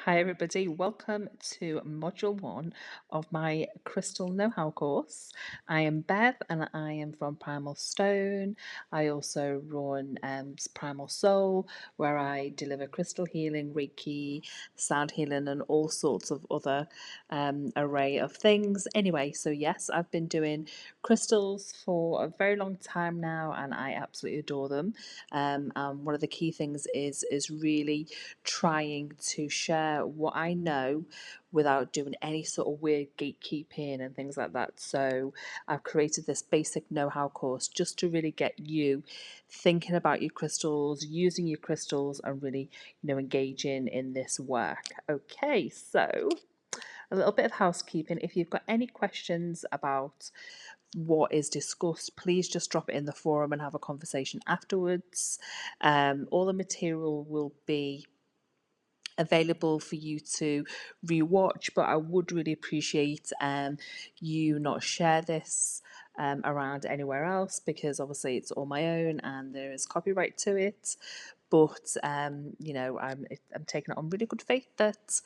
Hi, everybody. Welcome to Module 1 of my Crystal Know-How course. I am Bev and I am from Primal Stone. I also run Primal Soul, where I deliver crystal healing, Reiki, sound healing, and all sorts of other array of things. Anyway, so yes, I've been doing crystals for a very long time now and I absolutely adore them. One of the key things is really trying to share what I know without doing any sort of weird gatekeeping and things like that. So I've created this basic know-how course just to really get you thinking about your crystals, using your crystals, and really, engaging in this work. Okay, so a little bit of housekeeping. If you've got any questions about what is discussed, please just drop it in the forum and have a conversation afterwards. All the material will be available for you to rewatch, but I would really appreciate you not share this around anywhere else, because obviously it's all my own and there is copyright to it. But I'm taking it on really good faith that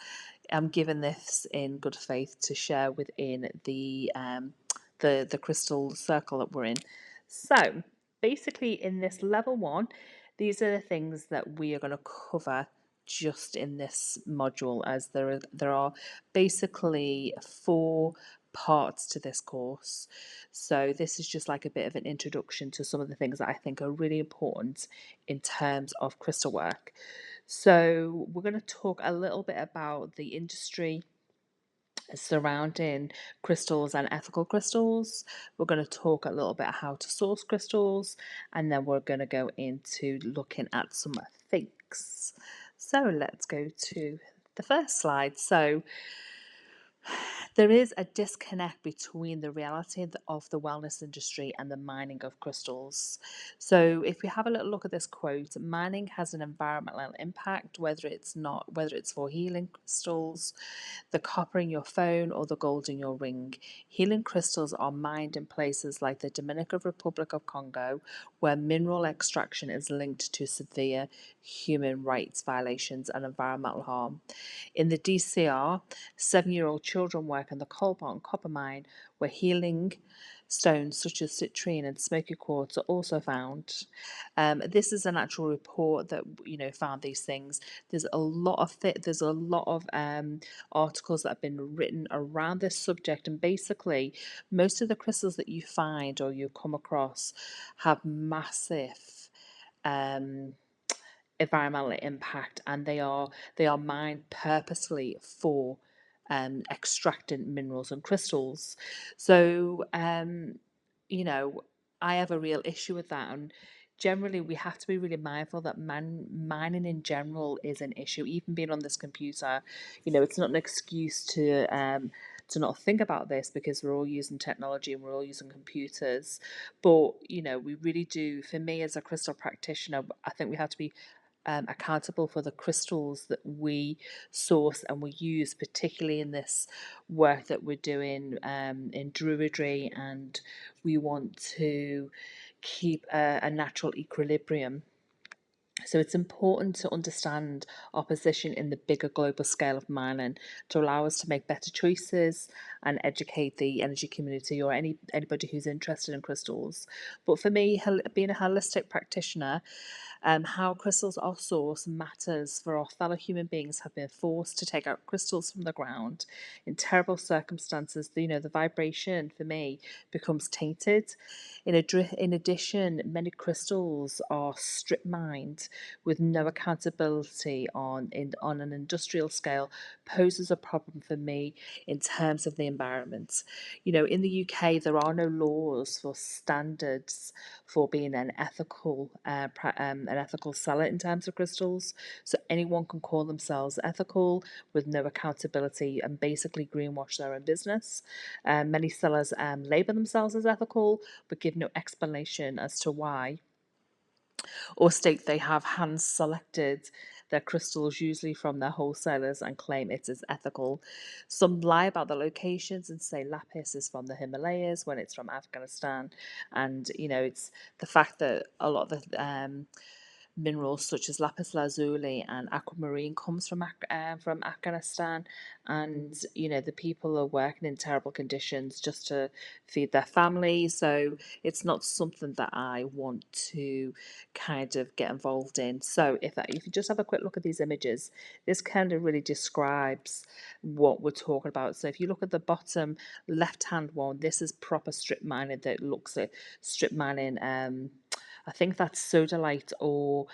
I'm given this in good faith to share within the crystal circle that we're in. So basically, in this level 1, these are the things that we are going to cover just in this module, as there are basically 4 parts to this course. So this is just like a bit of an introduction to some of the things that I think are really important in terms of crystal work. So we're going to talk a little bit about the industry surrounding crystals and ethical crystals. We're going to talk a little bit how to source crystals, and then we're going to go into looking at some fakes. So let's go to the first slide. So there is a disconnect between the reality of the wellness industry and the mining of crystals. So if we have a little look at this quote, mining has an environmental impact, whether it's for healing crystals, the copper in your phone, or the gold in your ring. Healing crystals are mined in places like the Dominican Republic of Congo, where mineral extraction is linked to severe human rights violations and environmental harm. In the DCR, 7-year-old children work in the cobalt and copper mine, where healing stones such as citrine and smoky quartz are also found. This is an actual report that found these things. There's a lot of articles that have been written around this subject, and basically most of the crystals that you find or you come across have massive environmental impact, and they are mined purposely for extracting minerals and crystals. So I have a real issue with that, and generally we have to be really mindful that mining in general is an issue. Even being on this computer, it's not an excuse to not think about this, because we're all using technology and we're all using computers. But we really do, for me as a crystal practitioner, I think we have to be accountable for the crystals that we source and we use, particularly in this work that we're doing in druidry, and we want to keep a natural equilibrium. So it's important to understand our position in the bigger global scale of mining to allow us to make better choices and educate the energy community or anybody who's interested in crystals. But for me, being a holistic practitioner, how crystals are sourced matters, for our fellow human beings have been forced to take out crystals from the ground in terrible circumstances. The vibration for me becomes tainted. In addition, many crystals are strip mined with no accountability on an industrial scale, poses a problem for me in terms of the environment. In the UK, there are no laws for standards for being an ethical seller in terms of crystals. So anyone can call themselves ethical with no accountability and basically greenwash their own business. Many sellers label themselves as ethical but give no explanation as to why, or state they have hand selected their crystals, usually from their wholesalers, and claim it is ethical. Some lie about the locations and say lapis is from the Himalayas when it's from Afghanistan. And it's the fact that a lot of the minerals such as lapis lazuli and aquamarine comes from Afghanistan, and the people are working in terrible conditions just to feed their families. So it's not something that I want to kind of get involved in. So if you just have a quick look at these images, this kind of really describes what we're talking about. So if you look at the bottom left hand one, this is proper strip mining that looks at strip mining. I think that's sodalite or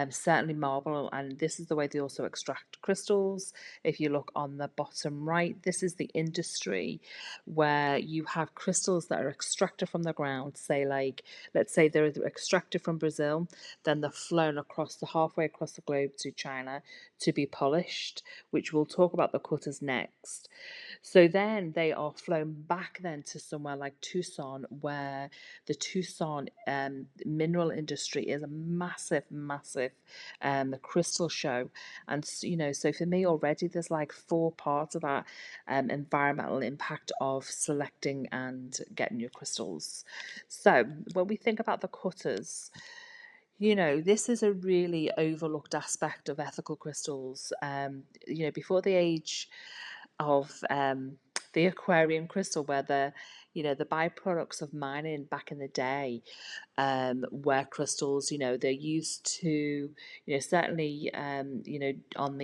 certainly marble, and this is the way they also extract crystals. If you look on the bottom right, this is the industry where you have crystals that are extracted from the ground, say like, let's say they're extracted from Brazil, then they're flown across the halfway across the globe to China to be polished, which we'll talk about the cutters next. So then they are flown back then to somewhere like Tucson, where the Tucson mineral industry is a massive, massive crystal show. And so for me already, there's like four parts of that environmental impact of selecting and getting your crystals. So when we think about the cutters, this is a really overlooked aspect of ethical crystals. Before the age of the aquarium crystal, where the byproducts of mining back in the day were crystals. They're used to, certainly, on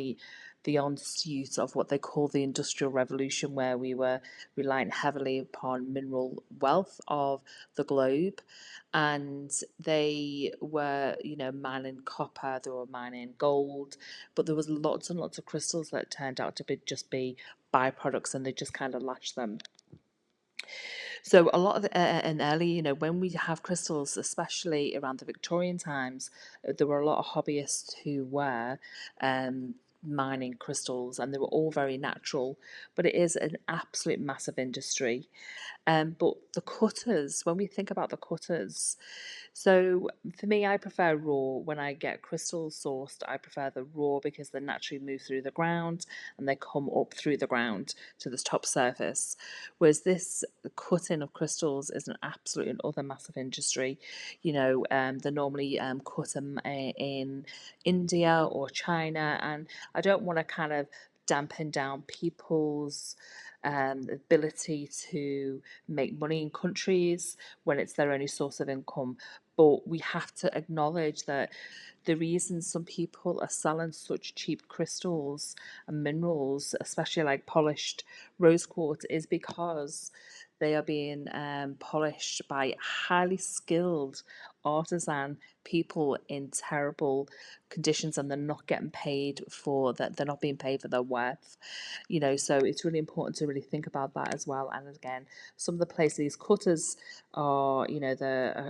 the onset of what they call the Industrial Revolution, where we were relying heavily upon mineral wealth of the globe, and they were, mining copper, they were mining gold, but there was lots and lots of crystals that turned out to be byproducts, and they just kind of latched them. So a lot of and early, when we have crystals, especially around the Victorian times, there were a lot of hobbyists who were mining crystals, and they were all very natural. But it is an absolute massive industry. But the cutters, when we think about the cutters, so for me, I prefer raw. When I get crystals sourced, I prefer the raw because they naturally move through the ground and they come up through the ground to the top surface. Whereas this cutting of crystals is an absolute and other massive industry. They're normally cut in India or China, and I don't want to kind of dampen down people's ability to make money in countries when it's their only source of income. But we have to acknowledge that the reason some people are selling such cheap crystals and minerals, especially like polished rose quartz, is because they are being polished by highly skilled artisan people in terrible conditions, and they're not getting paid for that. They're not being paid for their worth. So it's really important to really think about that as well. And again, some of the places these cutters are,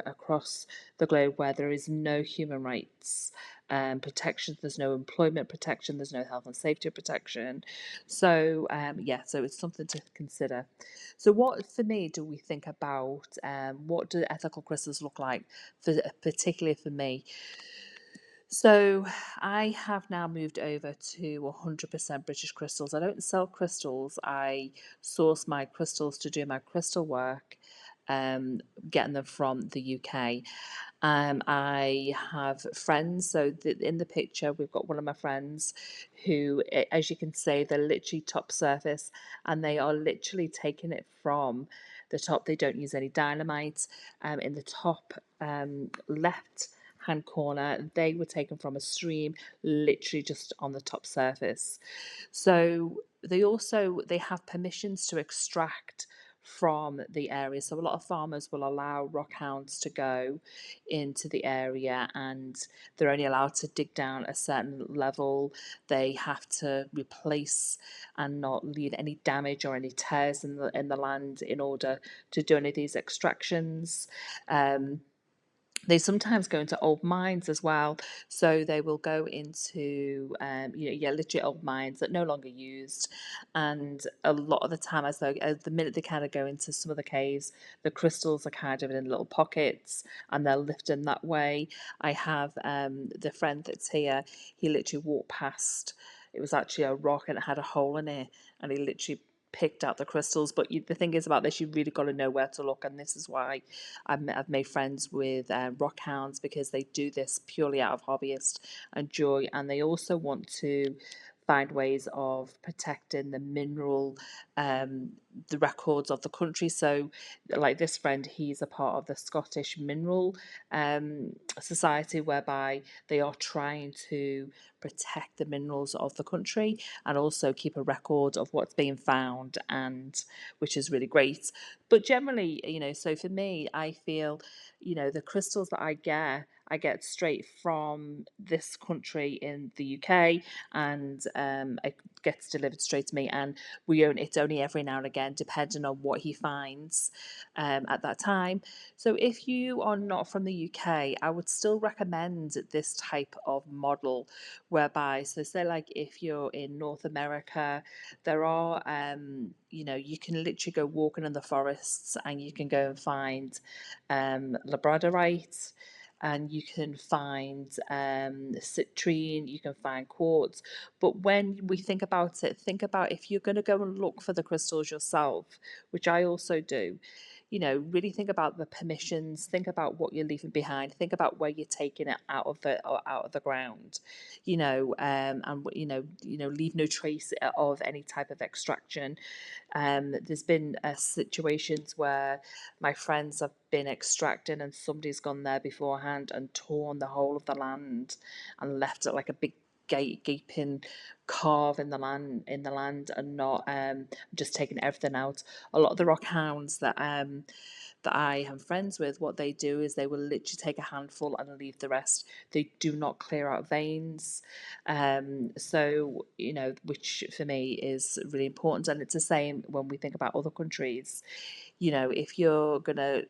across the globe where there is no human rights protection, there's no employment protection, there's no health and safety protection. So so it's something to consider. So what for me do we think about? What do ethical crystals look like, particularly for me? So I have now moved over to 100% British crystals. I don't sell crystals. I source my crystals to do my crystal work, getting them from the UK. I have friends. So in the picture, we've got one of my friends who, as you can see, they're literally top surface, and they are literally taking it from the top. They don't use any dynamite. In the top left hand corner, they were taken from a stream, literally just on the top surface. So they have permissions to extract from the area. So a lot of farmers will allow rockhounds to go into the area, and they're only allowed to dig down a certain level. They have to replace and not leave any damage or any tears in the land in order to do any of these extractions. They sometimes go into old mines as well, so they will go into literally old mines that no longer used, and a lot of the time, as the minute they kind of go into some of the caves, the crystals are kind of in little pockets, and they're lifted that way. I have the friend that's here. He literally walked past. It was actually a rock and it had a hole in it, and he literally picked out the crystals. But the thing is about this, you've really got to know where to look, and this is why I've made friends with rock hounds, because they do this purely out of hobbyist and joy, and they also want to find ways of protecting the mineral, the records of the country. So like this friend, he's a part of the Scottish Mineral Society, whereby they are trying to protect the minerals of the country and also keep a record of what's being found, and which is really great. But generally, so for me, I feel, the crystals that I get straight from this country in the UK, and it gets delivered straight to me, and it's only every now and again, depending on what he finds at that time. So if you are not from the UK, I would still recommend this type of model, whereby, so say like if you're in North America, there are you can literally go walking in the forests and you can go and find labradorite, and you can find citrine, you can find quartz. But when we think about it, think about if you're going to go and look for the crystals yourself, which I also do. Really think about the permissions, think about what you're leaving behind, think about where you're taking it out of the ground, and leave no trace of any type of extraction. There's been situations where my friends have been extracting, and somebody's gone there beforehand and torn the whole of the land and left it like a big gaping carve in the land, and not just taking everything out. A lot of the rock hounds that I am friends with, what they do is they will literally take a handful and leave the rest. They do not clear out veins. So, which for me is really important. And it's the same when we think about other countries. If you're going to,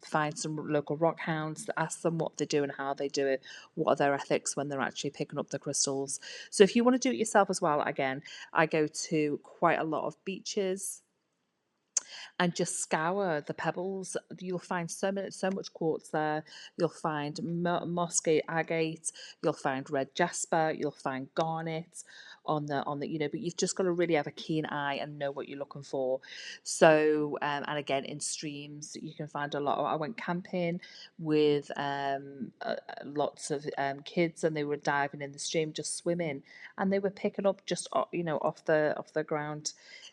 find some local rock hounds, ask them what they do and how they do it, what are their ethics when they're actually picking up the crystals. So if you want to do it yourself as well, again, I go to quite a lot of beaches and just scour the pebbles. You'll find so much quartz there. You'll find Moscow agate. You'll find red jasper. You'll find garnet on the. But you've just got to really have a keen eye and know what you're looking for. So and again, in streams you can find a lot. I went camping with lots of kids, and they were diving in the stream, just swimming, and they were picking up just off the ground,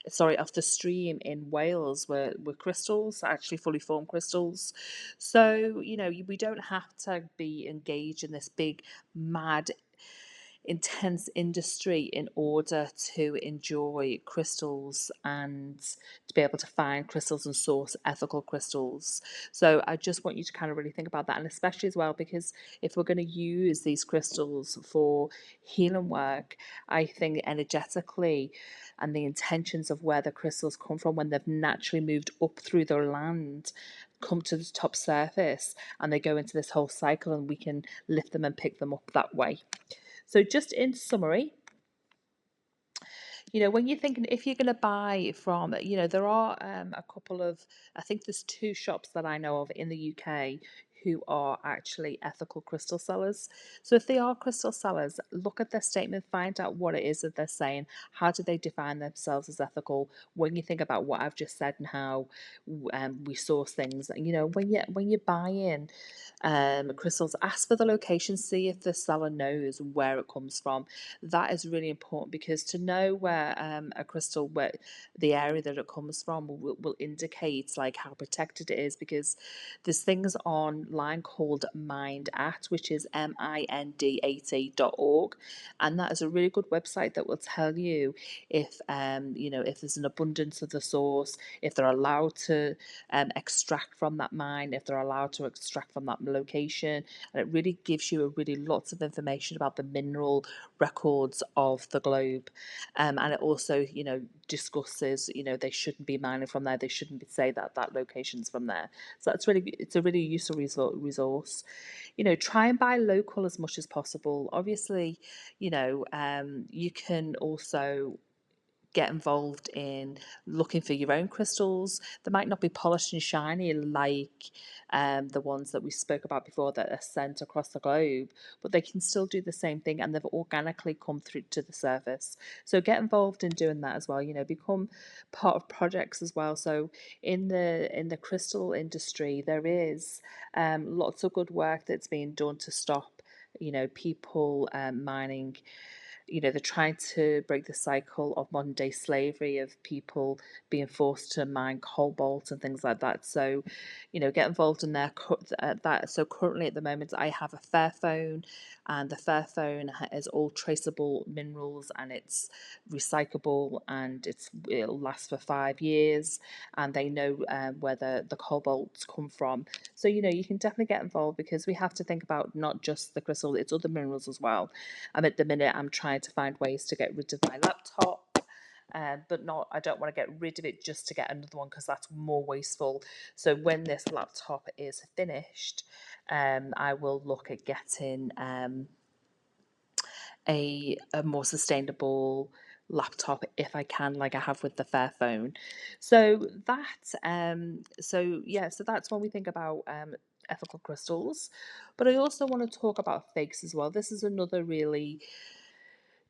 sorry, off the stream in Wales, were crystals, actually fully formed crystals. So, we don't have to be engaged in this big, mad, intense industry in order to enjoy crystals and to be able to find crystals and source ethical crystals. So I just want you to kind of really think about that, and especially as well, because if we're going to use these crystals for healing work, I think energetically, and the intentions of where the crystals come from when they've naturally moved up through the land, come to the top surface, and they go into this whole cycle, and we can lift them and pick them up that way. So just in summary, when you're thinking, if you're going to buy from, there are a couple of, I think there's two shops that I know of in the UK who are actually ethical crystal sellers. So if they are crystal sellers, look at their statement, find out what it is that they're saying. How do they define themselves as ethical? When you think about what I've just said and how we source things, when you buy in crystals, ask for the location, see if the seller knows where it comes from. That is really important, because to know where a crystal, where the area that it comes from, will indicate like how protected it is, because there's things online called Mind At, which is mind80.org, and that is a really good website that will tell you if if there's an abundance of the source, if they're allowed to extract from that mine, if they're allowed to extract from that location, and it really gives you lots of information about the mineral records of the globe. And it also, discusses, they shouldn't be mining from there. They shouldn't say that location's from there. So it's a really useful resource. Try and buy local as much as possible. Obviously, you can also get involved in looking for your own crystals. They might not be polished and shiny like the ones that we spoke about before that are sent across the globe, but they can still do the same thing, and they've organically come through to the surface. So get involved in doing that as well. Become part of projects as well. So in the crystal industry, there is lots of good work that's being done to stop people mining. They're trying to break the cycle of modern day slavery of people being forced to mine cobalt and things like that. So, get involved in that. So currently at the moment, I have a Fairphone, and the Fairphone is all traceable minerals, and it's recyclable, and it'll last for 5 years, and they know where the cobalts come from. So, you can definitely get involved, because we have to think about not just the crystal, it's other minerals as well. At the minute, I'm trying to find ways to get rid of my laptop, but I don't want to get rid of it just to get another one, because that's more wasteful. So when this laptop is finished, I will look at getting a more sustainable laptop if I can, like I have with the Fairphone. So that's when we think about ethical crystals. But I also want to talk about fakes as well. This is another really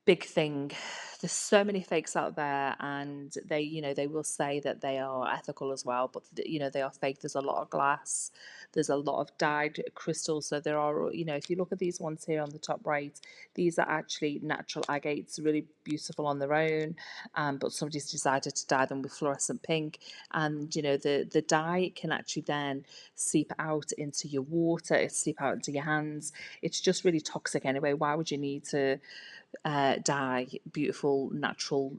big thing. There's so many fakes out there, and they will say that they are ethical as well, but they are fake. There's a lot of glass, there's a lot of dyed crystals. So there are, if you look at these ones here on the top right, these are actually natural agates, really beautiful on their own, but somebody's decided to dye them with fluorescent pink, and the dye can actually then seep out into your water, it seep out into your hands. It's just really toxic anyway. Why would you need to dye beautiful natural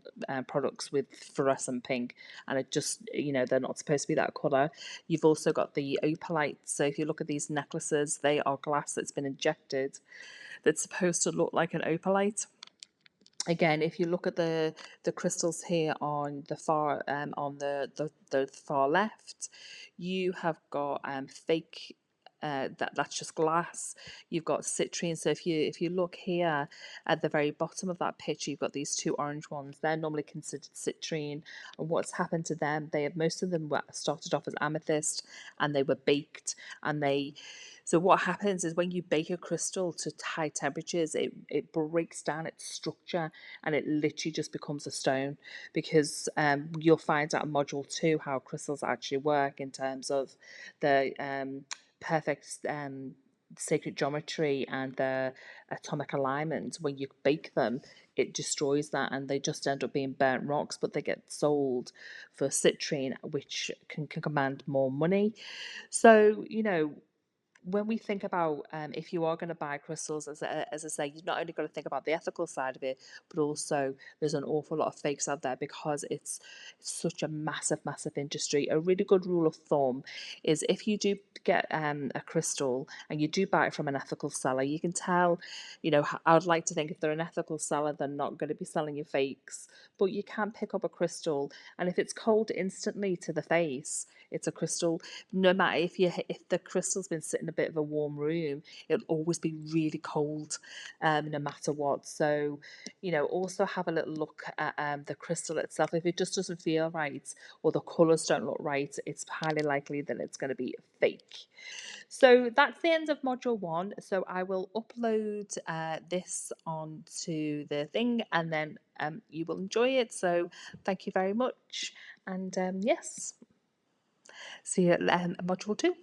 products with fluorescent pink? And it just, they're not supposed to be that colour. You've also got the opalites. So if you look at these necklaces, they are glass that's been injected, that's supposed to look like an opalite. Again, if you look at the crystals here on the far left, you have got fake. That's just glass. You've got citrine. So if you look here at the very bottom of that picture, you've got these two orange ones. They're normally considered citrine. And what's happened to them? Most of them started off as amethyst, and they were baked, and so what happens is when you bake a crystal to high temperatures, it breaks down its structure, and it literally just becomes a stone, because you'll find out in module 2 how crystals actually work in terms of the perfect sacred geometry and the atomic alignment. When you bake them, it destroys that, and they just end up being burnt rocks, but they get sold for citrine, which can command more money. So when we think about if you are going to buy crystals, as I say, you've not only got to think about the ethical side of it, but also there's an awful lot of fakes out there, because it's such a massive, massive industry. A really good rule of thumb is, if you do get a crystal and you do buy it from an ethical seller, you can tell, I would like to think if they're an ethical seller, they're not going to be selling you fakes. But you can pick up a crystal, and if it's cold instantly to the face, it's a crystal. No matter if the crystal's been sitting in a bit of a warm room, it'll always be really cold, no matter what. So, also have a little look at the crystal itself. If it just doesn't feel right, or the colours don't look right, it's highly likely that it's going to be fake. So that's the end of module 1. So I will upload this onto the thing, and then you will enjoy it. So thank you very much, and yes, see you at module 2.